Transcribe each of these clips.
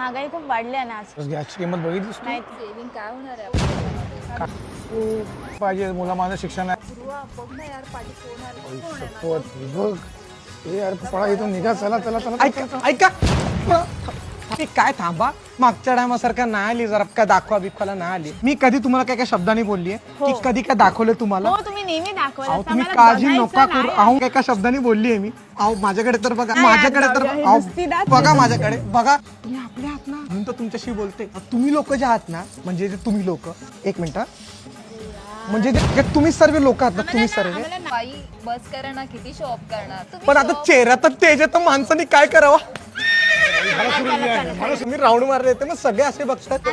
महागाई खूप वाढली आहे ना आज. गॅसची किंमत बघितलीस तू? नाही सेविंग काय होणार आहे आपल्याला? तू पाहिजे मुला माझं शिक्षण आहे. ध्रुवा, बघ ना यार पाठी कोण आलं? कोण आहे ना? शपथ, बघ ए यार पळा इथून निघा. चला चला चला ऐका ऐका हे काय थांबा, मागच्या टायमासारखं नाही आली, जरा काय दाखवा बिखवायला नाही आली. मी कधी तुम्हाला काय काय शब्दांनी बोलली की कधी काय दाखवले तुम्हाला? हो तुम्ही नेहमी दाखवलं अहो असं तुम्ही मला काळजी बघायचं नका नाही करू. आहे. अहो काय काय शब्दांनी बोलली आहे मी. अहो माझ्याकडे तर बघा, नाही, माझ्याकडे तर जाऊ द्या, हे अहो, नुसती दात बघा माझ्याकडे बघा. तुम्ही आपल्या आहात ना म्हणून तर तुमच्याशी बोलते. तुम्ही लोक जे आहात ना, म्हणजे जे तुम्ही लोक, एक मिनिट, म्हणजे जे तुम्ही सर्व लोक आहात ना, तुम्ही सर्व. आम्हाला ना- बाई बस करा ना, किती शॉप करणार तुम्ही? पण आता shop- चेहरा तर तेज आहे, तर माणसाने काय करावं? मी राऊंड मारले येते, मग सगळे असे बघतात.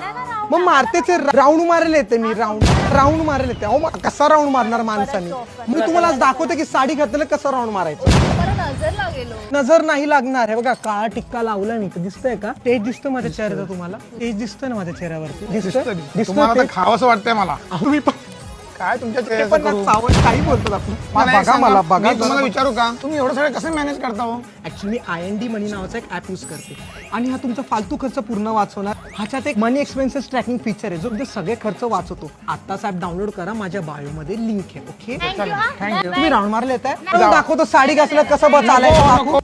मग मारतेच राऊंड मारले येते मी, राऊंड मारले येते. अहो मग कसा राऊंड मारणार माणसाने? मी तुम्हाला आज दाखवते की साडी घातलेलं कसं राऊंड मारायचं. मला नजर लागेल हो. नजर नाही लागणार. हे बघा काळा टिक्का लावला मी, दिसतंय का? तेज दिसतं माझ्या चेहऱ्याचं तुम्हाला? तेज दिसतंय ना माझ्या चेहऱ्यावरती? तुम्हाला दिसतंय तर खावंसं वाटतंय मला. तुम्ही पण काय तुमच्या ते चेहऱ्याचं पण ना करू? चावट काही बोलतो आपण. मला एक बघा सांगा, मला बघा. मी तुम्हाला विचारू का तुम्ही एवढं सगळं कसं मॅनेज करता हो? ऍक्च्युली IND मनी नावाचा एक ऍप यूज करते आणि हा तुमचा फालतू खर्च पूर्ण वाचवणार. ह्याच्यात एक मनी एक्सपेन्सेस ट्रॅकिंग फीचर आहे जो तुमचे सगळे खर्च वाचवतो. आताच ऍप डाउनलोड करा, माझ्या बायो मध्ये लिंक आहे. ओके Thank you, हा. थँक्यू. तुम्ही राऊंड मारले येत आहे, दाखवतो साडी घातल्यात कसं बचायला.